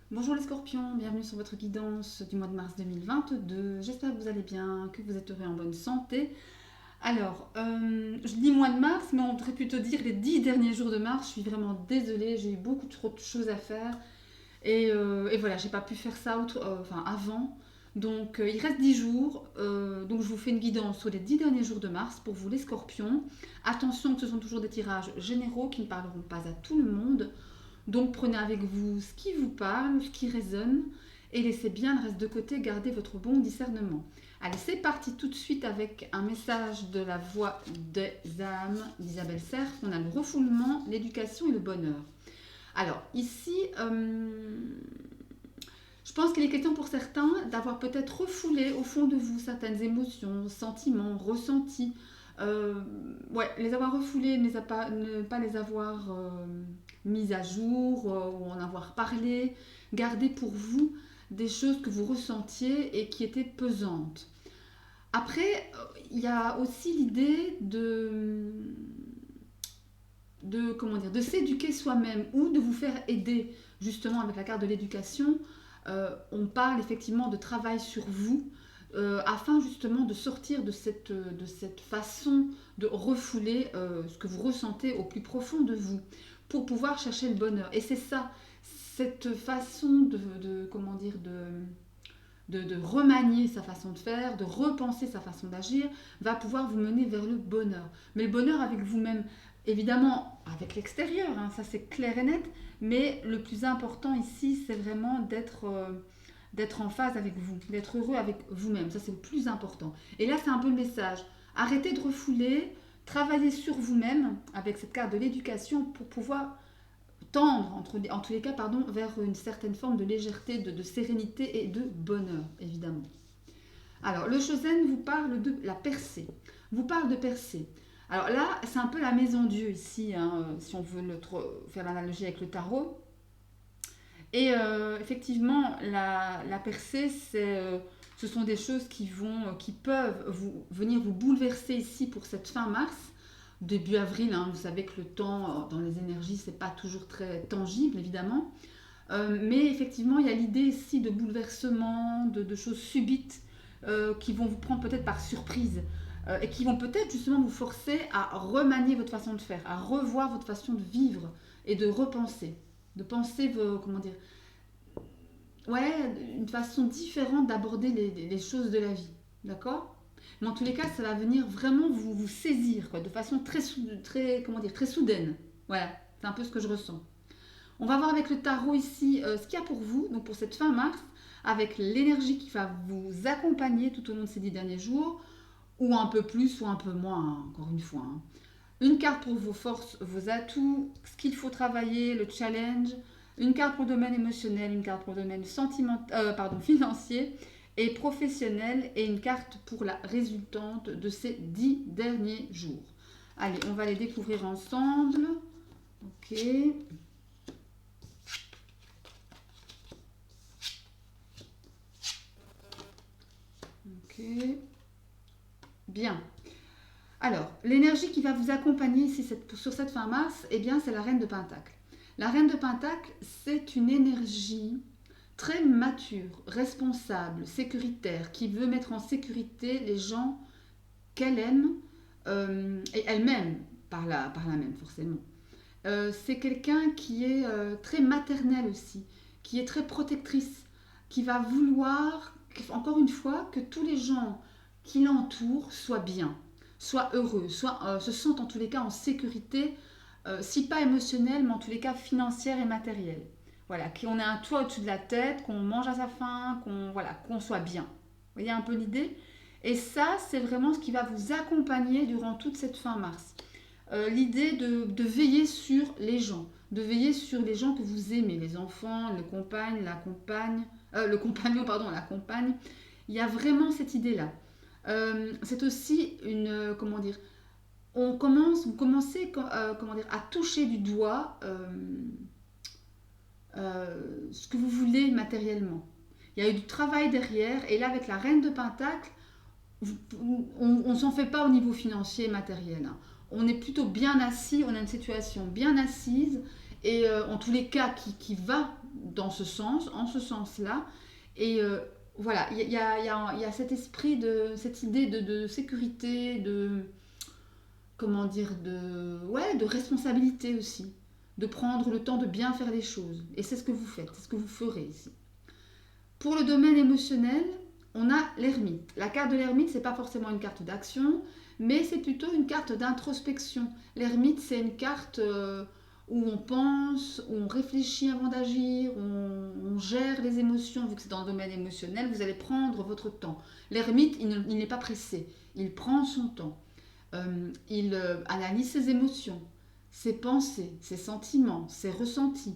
Bonjour les scorpions, bienvenue sur votre guidance du mois de mars 2022. J'espère que vous allez bien, que vous êtes heureux et en bonne santé. Alors, je dis mois de mars, mais on devrait plutôt dire les 10 derniers jours de mars. Je suis vraiment désolée, j'ai eu beaucoup trop de choses à faire. Et voilà, j'ai pas pu faire ça avant. Donc, il reste 10 jours. Donc, je vous fais une guidance sur les 10 derniers jours de mars pour vous les scorpions. Attention que ce sont toujours des tirages généraux qui ne parleront pas à tout le monde. Donc prenez avec vous ce qui vous parle, ce qui résonne, et laissez bien le reste de côté, gardez votre bon discernement. Allez, c'est parti tout de suite avec un message de la voix des âmes d'Isabelle Serre. On a le refoulement, l'éducation et le bonheur. Alors ici, je pense qu'il est question pour certains d'avoir peut-être refoulé au fond de vous certaines émotions, sentiments, ressentis. Euh, ouais, les avoir refoulés, ne pas les avoir mises à jour ou en avoir parlé. Garder pour vous des choses que vous ressentiez et qui étaient pesantes. Après, il y a aussi l'idée de s'éduquer soi-même ou de vous faire aider justement avec la carte de l'éducation. On parle effectivement de travail sur vous afin justement de sortir de cette façon de refouler ce que vous ressentez au plus profond de vous pour pouvoir chercher le bonheur. Et c'est ça, cette façon comment dire, de remanier sa façon de faire, de repenser sa façon d'agir, va pouvoir vous mener vers le bonheur. Mais le bonheur avec vous-même, évidemment avec l'extérieur, hein, ça c'est clair et net, mais le plus important ici, c'est vraiment d'être en phase avec vous, d'être heureux avec vous-même, ça c'est le plus important. Et là c'est un peu le message, arrêtez de refouler, travaillez sur vous-même avec cette carte de l'éducation pour pouvoir tendre, en tous les cas, pardon, vers une certaine forme de légèreté, de sérénité et de bonheur, évidemment. Alors, le Chosen vous parle de la percée. Vous parle de percée. Alors là, c'est un peu la maison Dieu ici, hein, si on veut faire l'analogie avec le tarot. Et effectivement, la percée, ce sont des choses qui peuvent venir vous bouleverser ici pour cette fin mars, début avril. Hein, vous savez que le temps dans les énergies, c'est pas toujours très tangible, évidemment. Mais effectivement, il y a l'idée ici de bouleversement, de choses subites qui vont vous prendre peut-être par surprise et qui vont peut-être justement vous forcer à remanier votre façon de faire, à revoir votre façon de vivre et de repenser, de penser comment dire, ouais, une façon différente d'aborder les choses de la vie, d'accord. Mais en tous les cas, ça va venir vraiment vous saisir quoi, de façon comment dire, très soudaine. Voilà, c'est un peu ce que je ressens. On va voir avec le tarot ici ce qu'il y a pour vous, donc pour cette fin mars, avec l'énergie qui va vous accompagner tout au long de ces 10 derniers jours, ou un peu plus ou un peu moins, hein, encore une fois. Hein. Une carte pour vos forces, vos atouts, ce qu'il faut travailler, le challenge. Une carte pour le domaine émotionnel, une carte pour le domaine financier et professionnel, et une carte pour la résultante de ces 10 derniers jours. Allez, on va les découvrir ensemble. Ok. Ok. Bien. Alors, l'énergie qui va vous accompagner ici sur cette fin mars, eh bien, c'est la Reine de Pentacle. La Reine de Pentacle, c'est une énergie très mature, responsable, sécuritaire, qui veut mettre en sécurité les gens qu'elle aime et elle-même, par la même forcément. C'est quelqu'un qui est très maternel aussi, qui est très protectrice, qui va vouloir, encore une fois, que tous les gens qui l'entourent soient bien, soient heureux, se sentent en tous les cas en sécurité, si pas émotionnelle, mais en tous les cas financière et matérielle. Voilà, qu'on ait un toit au-dessus de la tête, qu'on mange à sa faim, qu'on soit bien. Vous voyez un peu l'idée. Et ça, c'est vraiment ce qui va vous accompagner durant toute cette fin mars. L'idée de veiller sur les gens, de veiller sur les gens que vous aimez, les enfants, le compagnon, pardon, la compagne. Il y a vraiment cette idée-là. C'est aussi comment dire, vous commencez comment dire, à toucher du doigt ce que vous voulez matériellement. Il y a eu du travail derrière, et là avec la Reine de Pentacle, on ne s'en fait pas au niveau financier et matériel. Hein. On est plutôt bien assis, on a une situation bien assise, et en tous les cas qui va dans ce sens, en ce sens-là. Et voilà, il y a cet esprit, cette idée de sécurité, comment dire, ouais, de responsabilité aussi, de prendre le temps de bien faire les choses. Et c'est ce que vous faites, c'est ce que vous ferez ici. Pour le domaine émotionnel, on a l'ermite. La carte de l'ermite, c'est pas forcément une carte d'action, mais c'est plutôt une carte d'introspection. L'ermite, c'est une carte où on pense, où on réfléchit avant d'agir, on gère les émotions. Vu que c'est dans le domaine émotionnel, vous allez prendre votre temps. L'ermite, il n'est pas pressé, il prend son temps. Il analyse ses émotions, ses pensées, ses sentiments, ses ressentis.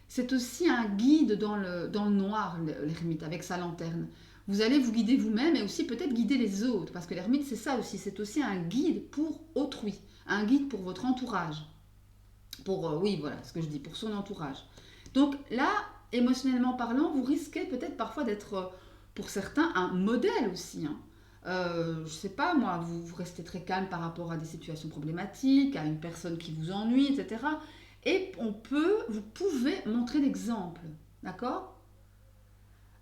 C'est aussi un guide dans le noir, l'ermite, avec sa lanterne. Vous allez vous guider vous-même et aussi peut-être guider les autres, parce que l'ermite, c'est ça aussi, c'est aussi un guide pour autrui, un guide pour votre entourage. Oui, voilà ce que je dis, pour son entourage. Donc là, émotionnellement parlant, vous risquez peut-être parfois d'être, pour certains, un modèle aussi. Hein. Je sais pas moi, vous restez très calme par rapport à des situations problématiques, à une personne qui vous ennuie, etc. Et vous pouvez montrer l'exemple, d'accord?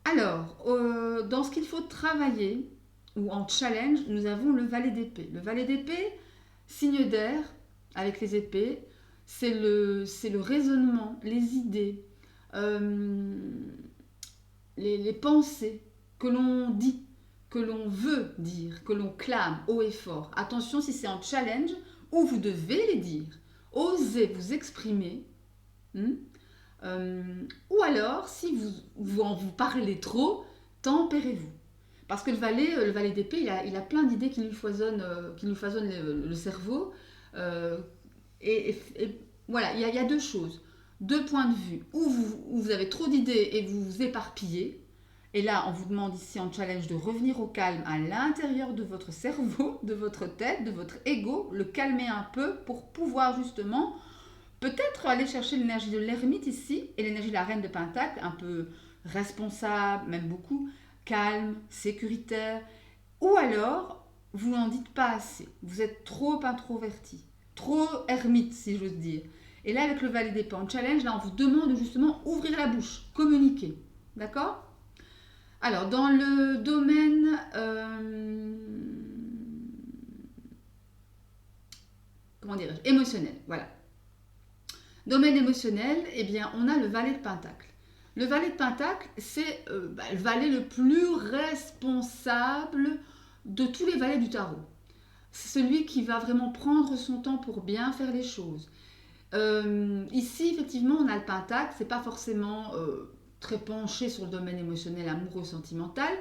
Alors, dans ce qu'il faut travailler, ou en challenge, nous avons le valet d'épée. Le valet d'épée, signe d'air, avec les épées, c'est le raisonnement, les idées, euh, les pensées que l'on dit, que l'on veut dire, que l'on clame haut et fort. Attention si c'est en challenge où vous devez les dire. Osez vous exprimer. Hmm, ou alors, si vous parlez trop, tempérez-vous. Parce que le valet d'épée, il a plein d'idées qui nous foisonnent le cerveau. Euh, et voilà, il y a deux choses. Deux points de vue. Où vous avez trop d'idées et vous vous éparpillez. Et là, on vous demande ici en challenge de revenir au calme à l'intérieur de votre cerveau, de votre tête, de votre ego, le calmer un peu pour pouvoir justement peut-être aller chercher l'énergie de l'ermite ici et l'énergie de la reine de Pentacle, un peu responsable, même beaucoup, calme, sécuritaire. Ou alors, vous n'en dites pas assez. Vous êtes trop introverti, trop ermite si j'ose dire. Et là, avec le valet d'épée en challenge, là, on vous demande justement ouvrir la bouche, communiquer. D'accord? Alors, dans le domaine... comment dirais-je? Émotionnel, voilà. Domaine émotionnel, eh bien, on a le valet de Pentacle. Le valet de Pentacle, c'est le valet le plus responsable de tous les valets du tarot. C'est celui qui va vraiment prendre son temps pour bien faire les choses. Ici, effectivement, on a le Pentacle, c'est pas forcément très penché sur le domaine émotionnel, amoureux, sentimental,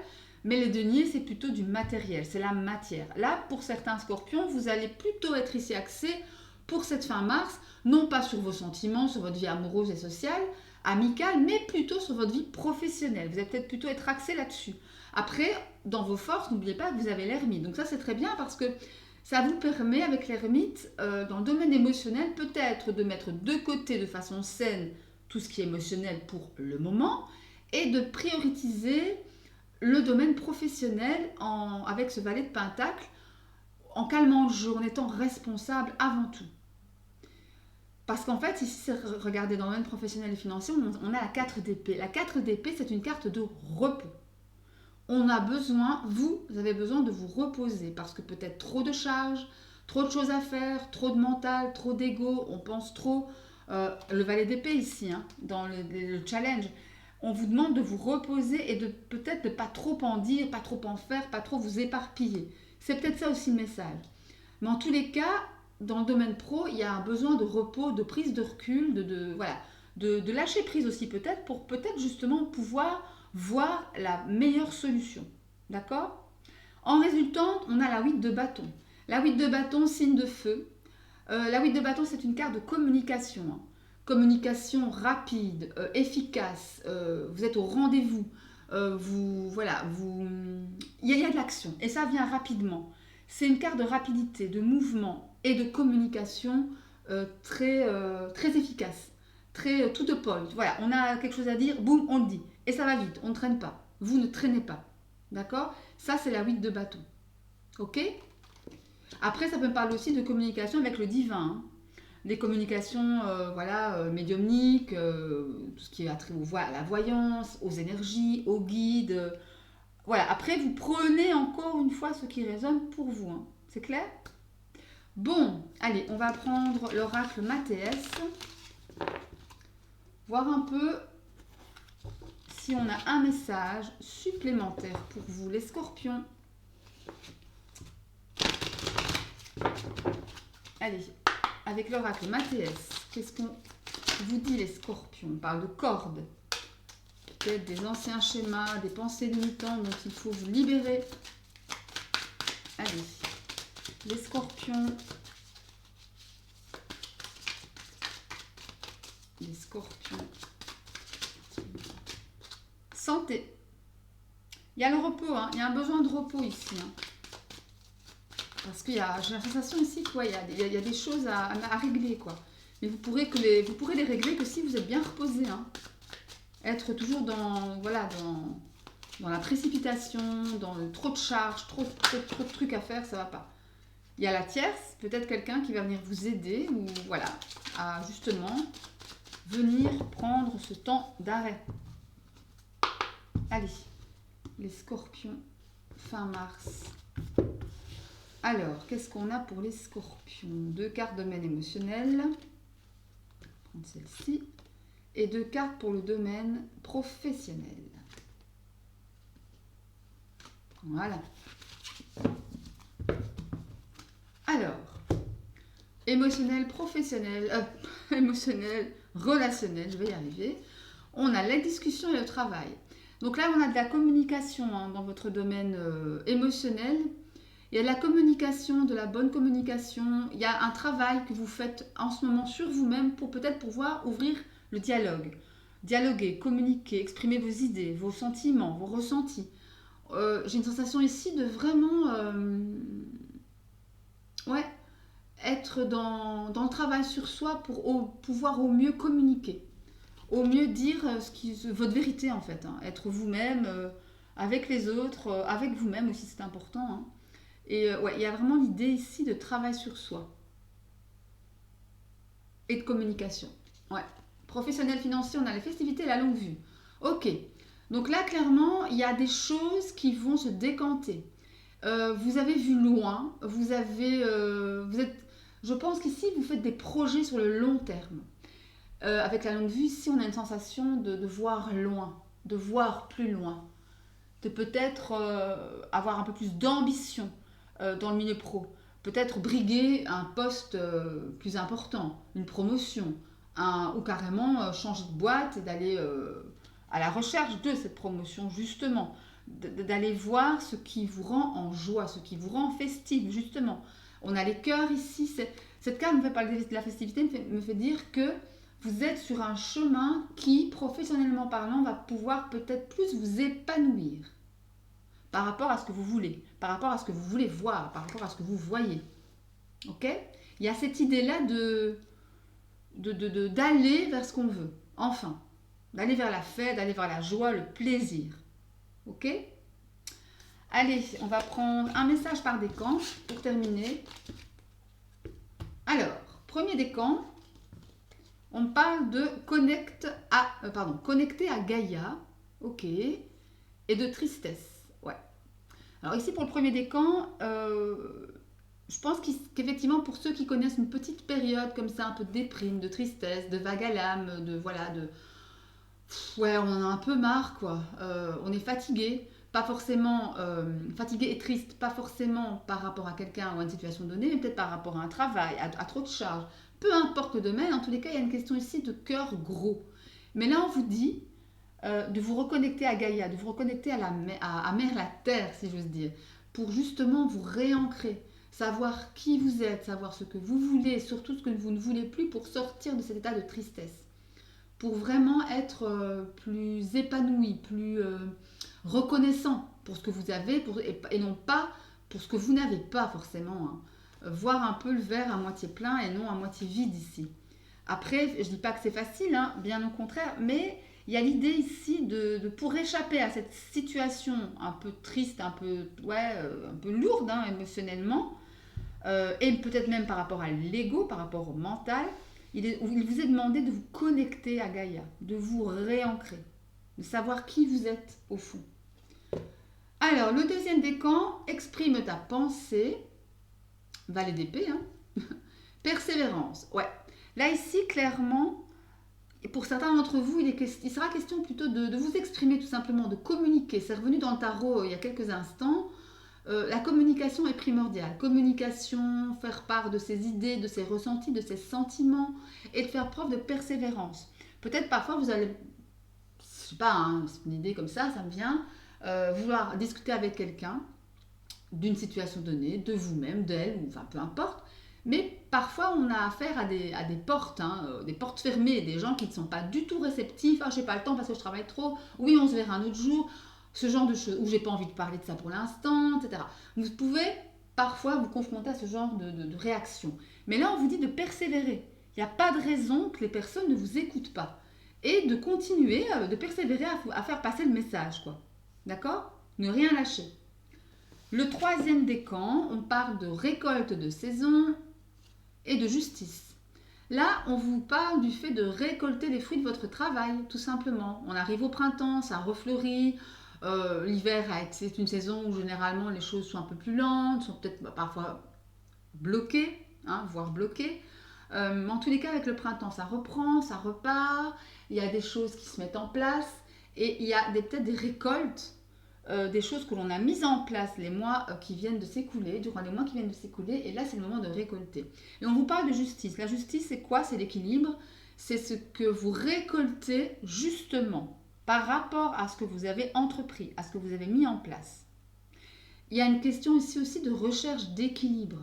mais les deniers, c'est plutôt du matériel, c'est la matière. Là, pour certains scorpions, vous allez plutôt être ici axé pour cette fin mars, non pas sur vos sentiments, sur votre vie amoureuse et sociale, amicale, mais plutôt sur votre vie professionnelle. Vous allez peut-être plutôt être axé là-dessus. Après, dans vos forces, n'oubliez pas que vous avez l'ermite. Donc ça, c'est très bien parce que ça vous permet, avec l'ermite, dans le domaine émotionnel, peut-être de mettre de côté de façon saine tout ce qui est émotionnel pour le moment et de prioriser le domaine professionnel avec ce valet de Pentacle en calmant le jeu, en étant responsable avant tout. Parce qu'en fait, ici, regardez dans le domaine professionnel et financier, on a la 4 d'épée. La 4 d'épée, c'est une carte de repos. On a besoin, vous avez besoin de vous reposer parce que peut-être trop de charges, trop de choses à faire, trop de mental, trop d'ego, on pense trop. Le valet d'épée ici, hein, dans le challenge, on vous demande de vous reposer et de peut-être de pas trop en dire, pas trop en faire, pas trop vous éparpiller. C'est peut-être ça aussi le message. Mais en tous les cas, dans le domaine pro, il y a un besoin de repos, de prise de recul, voilà, de lâcher prise aussi peut-être pour peut-être justement pouvoir voir la meilleure solution. D'accord? En résultant, on a la 8 de bâton. La 8 de bâton, signe de feu. La 8 de bâton, c'est une carte de communication. Hein. Communication rapide, efficace. Vous êtes au rendez-vous. Il y a de l'action et ça vient rapidement. C'est une carte de rapidité, de mouvement et de communication très efficace, très to the point. Voilà, on a quelque chose à dire, boum, on le dit. Et ça va vite, on ne traîne pas. Vous ne traînez pas. D'accord? Ça, c'est la 8 de bâton. Ok? Après, ça peut me parler aussi de communication avec le divin. Hein. des communications voilà, médiumniques, tout ce qui est attrait à la voyance, aux énergies, aux guides. Voilà, après vous prenez encore une fois ce qui résonne pour vous. Hein. C'est clair? Bon, allez, on va prendre l'oracle Mathéès. Voir un peu si on a un message supplémentaire pour vous, les scorpions. Allez, avec l'oracle Mathéès, qu'est-ce qu'on vous dit les scorpions? On parle de cordes, peut-être des anciens schémas, des pensées limitantes dont il faut vous libérer. Allez, les scorpions. Les scorpions. Santé. Il y a le repos, hein. Il y a un besoin de repos ici. Hein. Parce que j'ai la sensation ici qu'il y a des choses à régler, quoi. Mais vous pourrez les régler que si vous êtes bien reposé. Hein. Être toujours dans la précipitation, dans trop de charges, trop de trucs à faire, ça va pas. Il y a la tierce, peut-être quelqu'un qui va venir vous aider, ou voilà, à justement venir prendre ce temps d'arrêt. Allez, les scorpions, fin mars. Alors, qu'est-ce qu'on a pour les scorpions? 2 cartes domaine émotionnel. Je vais prendre celle-ci. Et 2 cartes pour le domaine professionnel. Voilà. Alors, émotionnel, professionnel, émotionnel, relationnel, je vais y arriver. On a la discussion et le travail. Donc là, on a de la communication hein, dans votre domaine émotionnel. Il y a de la communication, de la bonne communication. Il y a un travail que vous faites en ce moment sur vous-même pour peut-être pouvoir ouvrir le dialogue. Dialoguer, communiquer, exprimer vos idées, vos sentiments, vos ressentis. J'ai une sensation ici de vraiment être dans le travail sur soi pour pouvoir au mieux communiquer. Au mieux dire votre vérité en fait. Hein. Être vous-même avec les autres, avec vous-même aussi c'est important. Hein. Et il y a vraiment l'idée ici de travail sur soi. Et de communication. Ouais. Professionnel, financier, on a les festivités et la longue vue. Ok. Donc là, clairement, il y a des choses qui vont se décanter. Vous avez vu loin. Je pense qu'ici, vous faites des projets sur le long terme. Avec la longue vue, ici, on a une sensation de voir loin, de voir plus loin, de peut-être avoir un peu plus d'ambition dans le milieu pro, peut-être briguer un poste plus important, une promotion, ou carrément changer de boîte et d'aller à la recherche de cette promotion, justement, d'aller voir ce qui vous rend en joie, ce qui vous rend festif, justement. On a les cœurs ici, cette carte me fait parler de la festivité, me fait dire que vous êtes sur un chemin qui, professionnellement parlant, va pouvoir peut-être plus vous épanouir par rapport à ce que vous voulez, par rapport à ce que vous voulez voir, par rapport à ce que vous voyez. Ok? Il y a cette idée-là d'aller vers ce qu'on veut, enfin. D'aller vers la fête, d'aller vers la joie, le plaisir. Ok? Allez, on va prendre un message par décan pour terminer. Alors, premier décan. On parle de connecter à Gaïa, ok, et de tristesse, ouais. Alors ici pour le premier décan, je pense qu'effectivement pour ceux qui connaissent une petite période comme ça, un peu de déprime, de tristesse, de vague à l'âme, ouais, on en a un peu marre quoi. On est fatigué, pas forcément fatigué et triste, pas forcément par rapport à quelqu'un ou à une situation donnée, mais peut-être par rapport à un travail, à trop de charges. Peu importe le domaine, en tous les cas, il y a une question ici de cœur gros. Mais là, on vous dit de vous reconnecter à Gaïa, de vous reconnecter à Mère la Terre, si j'ose dire, pour justement vous réancrer, savoir qui vous êtes, savoir ce que vous voulez, surtout ce que vous ne voulez plus pour sortir de cet état de tristesse. Pour vraiment être plus épanoui, plus reconnaissant pour ce que vous avez et non pas pour ce que vous n'avez pas forcément. Hein. Voir un peu le verre à moitié plein et non à moitié vide ici. Après, je ne dis pas que c'est facile, hein, bien au contraire, mais il y a l'idée ici pour échapper à cette situation un peu triste, un peu lourde hein, émotionnellement, et peut-être même par rapport à l'ego, par rapport au mental, il vous est demandé de vous connecter à Gaïa, de vous réancrer, de savoir qui vous êtes au fond. Alors, le deuxième décan, exprime ta pensée, valet d'épée, hein. Persévérance, ouais. Là, ici, clairement, et pour certains d'entre vous, il sera question plutôt de vous exprimer tout simplement, de communiquer. C'est revenu dans le tarot il y a quelques instants. La communication est primordiale. Communication, faire part de ses idées, de ses ressentis, de ses sentiments et de faire preuve de persévérance. Peut-être parfois vous allez, je sais pas, hein, c'est une idée comme ça me vient, vouloir discuter avec quelqu'un d'une situation donnée, de vous-même, d'elle, ou enfin peu importe. Mais parfois, on a affaire à des portes, hein, des portes fermées, des gens qui ne sont pas du tout réceptifs. Ah, j'ai pas le temps parce que je travaille trop. Oui, on se verra un autre jour. Ce genre de choses, ou j'ai pas envie de parler de ça pour l'instant, etc. Vous pouvez parfois vous confronter à ce genre de réaction. Mais là, on vous dit de persévérer. Il n'y a pas de raison que les personnes ne vous écoutent pas. Et de continuer, de persévérer à faire passer le message, quoi. D'accord? Ne rien lâcher. Le troisième décan, on parle de récolte de saison et de justice. Là, on vous parle du fait de récolter les fruits de votre travail, tout simplement. On arrive au printemps, ça refleurit. L'hiver, c'est une saison où généralement les choses sont un peu plus lentes, sont peut-être parfois bloquées, hein, voire bloquées. En tous les cas, avec le printemps, ça reprend, ça repart. Il y a des choses qui se mettent en place et il y a peut-être des récoltes. Des choses que l'on a mises en place les mois qui viennent de s'écouler, durant les mois qui viennent de s'écouler, et là c'est le moment de récolter. Et on vous parle de justice. La justice, c'est quoi? C'est l'équilibre, c'est ce que vous récoltez justement par rapport à ce que vous avez entrepris, à ce que vous avez mis en place. Il y a une question ici aussi de recherche d'équilibre,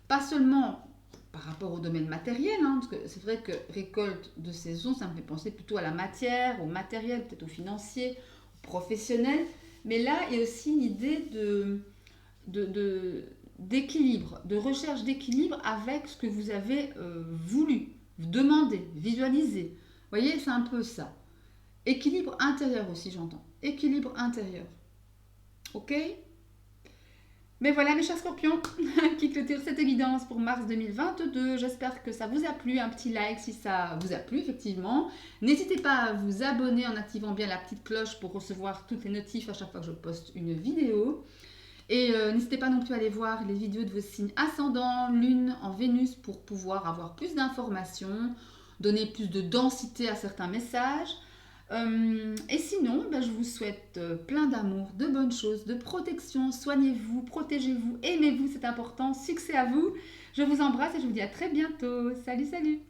pas seulement par rapport au domaine matériel, hein, parce que c'est vrai que récolte de saison, ça me fait penser plutôt à la matière, au matériel, peut-être au financier, au professionnel. Mais là, il y a aussi une idée d'équilibre, de recherche d'équilibre avec ce que vous avez voulu, demander, visualiser. Vous voyez, c'est un peu ça. Équilibre intérieur aussi, j'entends. Équilibre intérieur. Ok? Mais voilà mes chers scorpions, qui clôture cette évidence pour mars 2022. J'espère que ça vous a plu. Un petit like si ça vous a plu, effectivement. N'hésitez pas à vous abonner en activant bien la petite cloche pour recevoir toutes les notifs à chaque fois que je poste une vidéo. Et n'hésitez pas non plus à aller voir les vidéos de vos signes ascendants, lune en Vénus pour pouvoir avoir plus d'informations, donner plus de densité à certains messages. Et sinon, je vous souhaite plein d'amour, de bonnes choses, de protection. Soignez-vous, protégez-vous, aimez-vous, c'est important. Succès à vous. Je vous embrasse et je vous dis à très bientôt. Salut, salut!